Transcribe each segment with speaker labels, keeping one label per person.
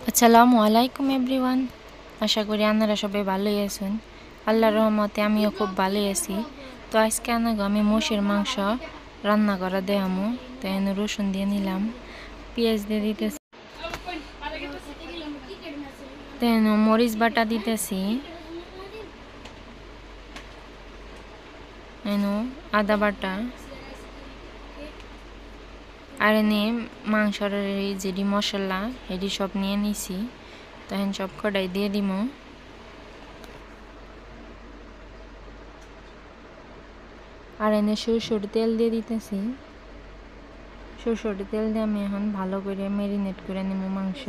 Speaker 1: আসসালামু আলাইকুম এভরিওয়ান। আশা করি আপনারা সবাই ভালোই আছেন। আল্লাহর রহমতে আমিও খুব ভালোই আছি। তো আজকে আমি মোষের মাংস রান্না করা দেখামো। তো এনে রসুন দিয়ে নিলাম, পেঁয়াজ দিয়ে দিতেছি, তেন মরিচ বাটা দিতেছি, এনো আদা বাটা, আর এনে মাংসর যেটি মশলা এটি সব নিয়ে নিছি। তখন সব কড়াই দিয়ে দিব। আর এনে সরষের তেল দিয়ে দিতেছি। সরষের তেল দিয়ে আমি এখন ভালো করে ম্যারিনেট করে নেব মাংস।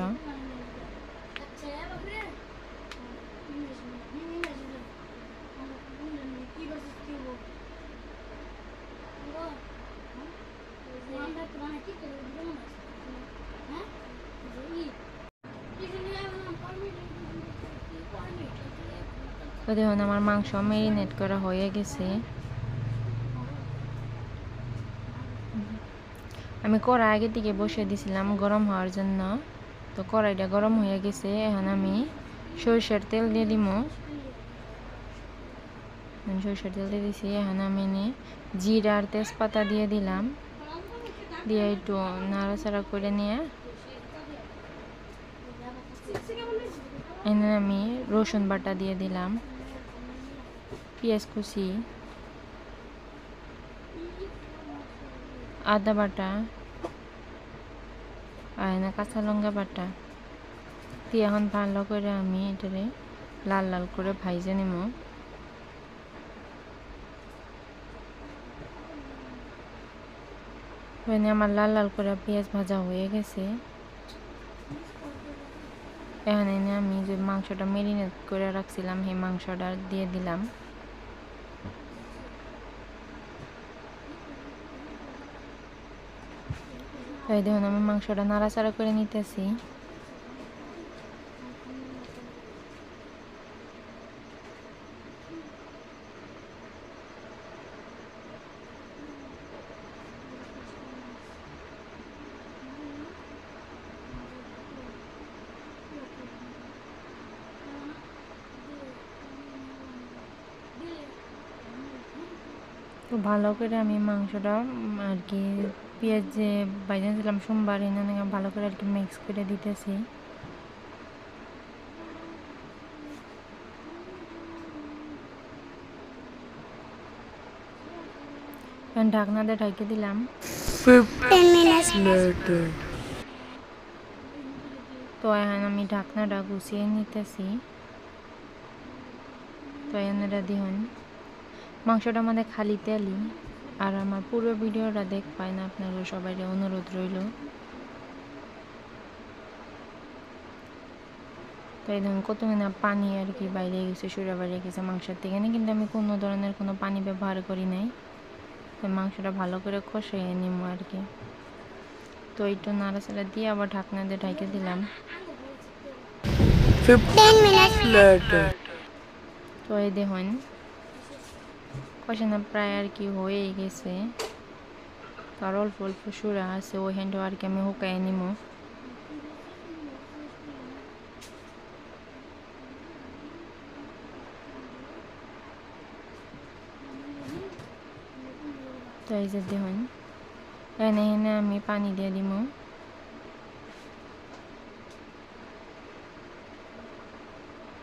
Speaker 1: তো দেখুন আমার মাংস ম্যারিনেট করা হয়ে গেছে। আমি কড়াই আগে থেকে বসিয়ে দিয়েছিলাম গরম হওয়ার জন্য। তো কড়াইটা গরম হয়ে গেছে। এখন আমি সরষের তেল দিয়ে দিব। সরষের তেল দিয়ে দিছি। এখন আমি জিরা আর তেজপাতা দিয়ে দিলাম, দিয়ে একটু নাড়াচাড়া করে নিয়ে এনে আমি রসুন বাটা দিয়ে দিলাম, পেঁয়াজ কুচি, আদা বাটা আর এনে কাঁচা লঙ্কা বাটা দিয়ে এখন ভালো করে আমি এটারে লাল লাল করে ভাইজে নেব। আমার লাল লাল করে পেঁয়াজ ভাজা হয়ে গেছে। এখন এনে আমি যে মাংসটা ম্যারিনেট করে রাখছিলাম সেই মাংসটা দিয়ে দিলাম। তাই দেখুন আমি মাংসটা নাড়াচাড়া করে নিতেছি। তো ভালো করে আমি মাংসটা আর কি পেঁয়াজ যে ভাজছিলাম সোমবার এনে ভালো করে আর কি মিক্স করে দিতেছি। ঢাকনা দিয়ে ঢাকে দিলাম।
Speaker 2: 15 minutes later.
Speaker 1: তো এখন আমি ঢাকনাটা গুছিয়ে নিতেছি। তো এনারা দিহন মাংসটা আমাদের খালি তেলই। আর আমার পুরো ভিডিওটা দেখবেন, আপনারা সবাই অনুরোধ রইল। তো এই ধরুন কতখানি পানি আর কি বাইরে গেছে, সুরা বাইরে গেছে মাংসের থেকে, কিন্তু আমি কোনো ধরনের কোনো পানি ব্যবহার করি নাই। তো মাংসটা ভালো করে কষিয়ে নিব আর কি। তো একটু নাড়াচাড়া দিয়ে আবার ঢাকনা দিয়ে ঢাকে দিলাম।
Speaker 2: 15 minutes later.
Speaker 1: তো এই দেখুন কষানো প্রায় আর কি হয়ে গেছে। আর অল্প অল্প সুরা আছে, ওইখানটাও আর কি আমি হুকাই নিব। তো এই যে দেখুন এনে এনে আমি পানি দিয়ে দিব।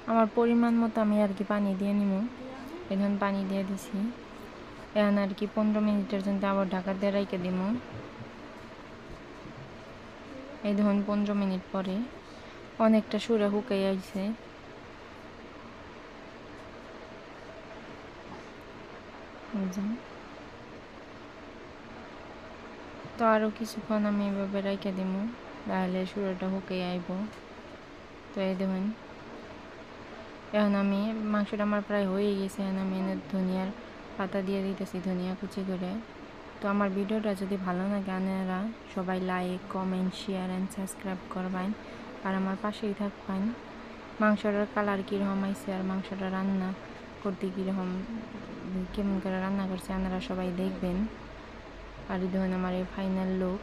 Speaker 1: আমার পরিমাণ মতো আমি আর কি পানি দিয়ে নিব। এখন পানি দিয়ে দিছি। এখন আর কি 15 মিনিটের জন্য আবার ঢাকা দিয়ে রেখে দিব। এই দেখুন 15 মিনিট পরে অনেকটা সুরা হুকাই আসছে। তো আরও কিছুক্ষণ আমি এভাবে রেখে দিব, তাহলে সুরাটা হুকাই আইব। তো এই দেখুন এখন আমি মাংসটা আমার প্রায় হয়ে গেছে। এখন আমি এনে ধনিয়ার পাতা দিয়ে দিতেছি, ধনিয়া কুচি করে। তো আমার ভিডিওটা যদি ভালো লাগে আপনারা সবাই like, comment, share and subscribe করবেন আর আমার পাশেই থাকবেন। মাংসটার কালার কীরকম আইছে আর মাংসটা রান্না করতে কীরকম কেমন করে রান্না করছে আপনারা সবাই দেখবেন। আর দেখুন আমার এই ফাইনাল লুক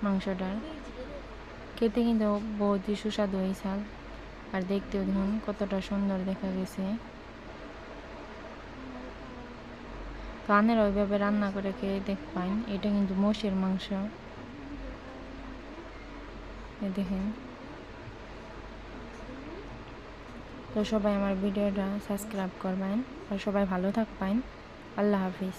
Speaker 1: মাংসটার খেতে কিন্তু বহুতই সুস্বাদু এই চাল, আর দেখতেও দেখুন কতটা সুন্দর দেখা গেছে। তো আপনারা ওইভাবে রান্না করে খেয়ে দেখবেন। এটা কিন্তু মোষের মাংস, দেখেন। তো সবাই আমার ভিডিওটা সাবস্ক্রাইব করবেন, আর সবাই ভালো থাকবেন। আল্লাহ হাফিজ।